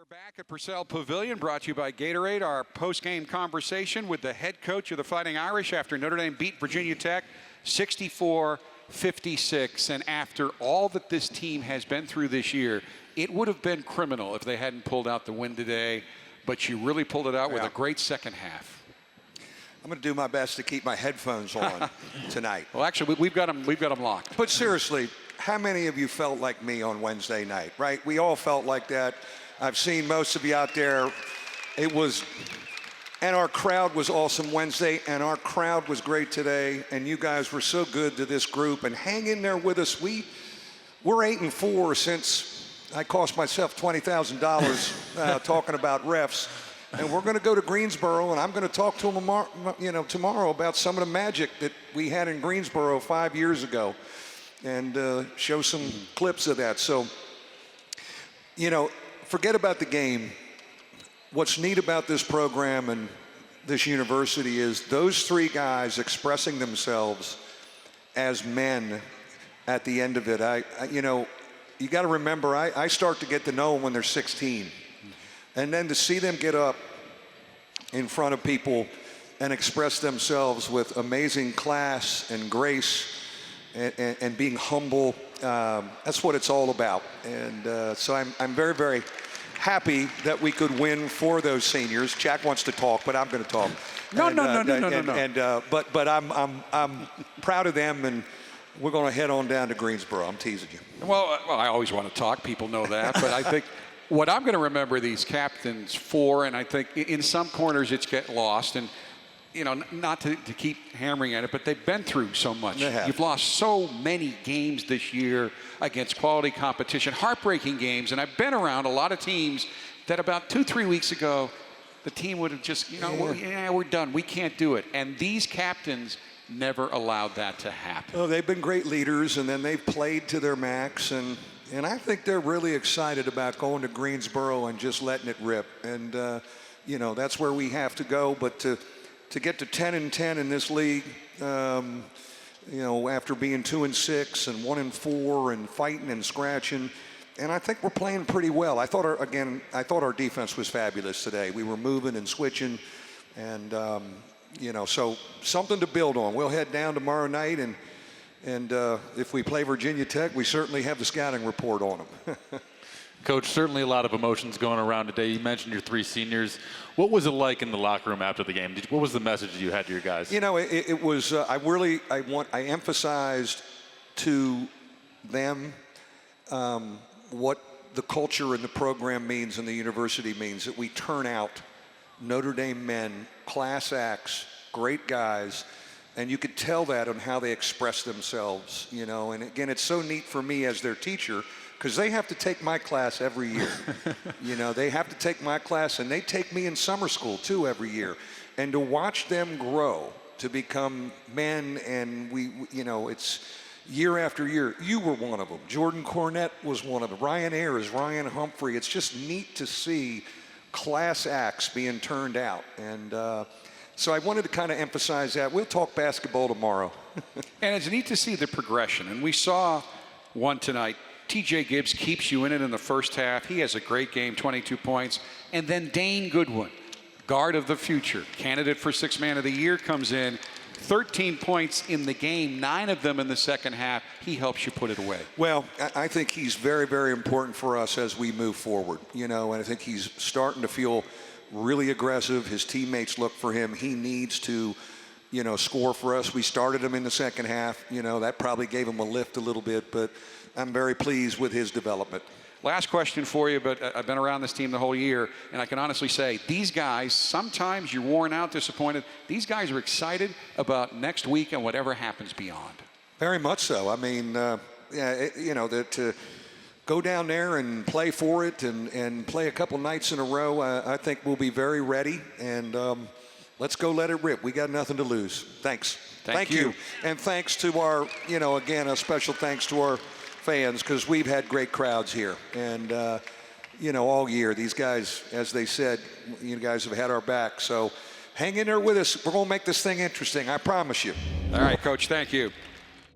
Back at Purcell Pavilion, brought to you by Gatorade. Our post-game conversation with the head coach of the Fighting Irish after Notre Dame beat Virginia Tech 64-56. And after all that this team has been through this year, it would have been criminal if they hadn't pulled out the win today. But you really pulled it out with a great second half. I'm going to do my best to keep my headphones on tonight. Well, actually, we've got them locked. But seriously, how many of you felt like me on Wednesday night, right? We all felt like that. I've seen most of you out there. And our crowd was awesome Wednesday, and our crowd was great today, and you guys were so good to this group, and hang in there with us. We're 8-4 since I cost myself $20,000 talking about refs, and we're going to go to Greensboro, and I'm going to talk to them tomorrow about some of the magic that we had in Greensboro 5 years ago, and show some clips of that. So, forget about the game. What's neat about this program and this university is those three guys expressing themselves as men at the end of it. You got to remember, I start to get to know them when they're 16. And then to see them get up in front of people and express themselves with amazing class and grace and being humble, that's what it's all about. And so I'm very, very happy that we could win for those seniors. Jack wants to talk, but I'm going to talk. No. But I'm proud of them, and we're going to head on down to Greensboro. I'm teasing you. Well, I always want to talk. People know that. But I think what I'm going to remember these captains for, and I think in some corners it's get lost, and not to keep hammering at it, but they've been through so much. You've lost so many games this year against quality competition, heartbreaking games, and I've been around a lot of teams that about 2-3 weeks ago, the team would have just, we're done. We can't do it. And these captains never allowed that to happen. Oh, they've been great leaders, and then they've played to their max, and I think they're really excited about going to Greensboro and just letting it rip. And, that's where we have to go, but to get to 10-10 in this league, after being 2-6 and 1-4 and fighting and scratching, and I think we're playing pretty well. I thought our defense was fabulous today. We were moving and switching, and so something to build on. We'll head down tomorrow night, and if we play Virginia Tech, we certainly have the scouting report on them. Coach, certainly a lot of emotions going around today. You mentioned your three seniors. What was it like in the locker room after the game? What was the message you had to your guys? It was, I emphasized to them what the culture and the program means and the university means, that we turn out Notre Dame men, class acts, great guys, and you could tell that on how they express themselves, and again, it's so neat for me as their teacher, because they have to take my class every year. They have to take my class, and they take me in summer school too every year. And to watch them grow to become men, and it's year after year. You were one of them. Jordan Cornett was one of them. Ryan Ayers, Ryan Humphrey. It's just neat to see class acts being turned out. And so I wanted to kind of emphasize that. We'll talk basketball tomorrow. And it's neat to see the progression. And we saw one tonight. T.J. Gibbs keeps you in it in the first half. He has a great game, 22 points. And then Dane Goodwin, guard of the future, candidate for Sixth Man of the Year, comes in. 13 points in the game, 9 of them in the second half. He helps you put it away. Well, I think he's very, very important for us as we move forward. And I think he's starting to feel really aggressive. His teammates look for him. He needs to, score for us. We started him in the second half. That probably gave him a lift a little bit, but I'm very pleased with his development. Last question for you, but I've been around this team the whole year, and I can honestly say these guys, sometimes you're worn out, disappointed. These guys are excited about next week and whatever happens beyond. Very much so. I mean, to go down there and play for it and play a couple nights in a row, I think we'll be very ready, and let's go let it rip. We got nothing to lose. Thanks. Thank you. And thanks to our, again, a special thanks to our fans, because we've had great crowds here, and all year these guys, as they said, you guys have had our back, so hang in there with us. We're going to make this thing interesting, I promise you. All right, Coach, thank you.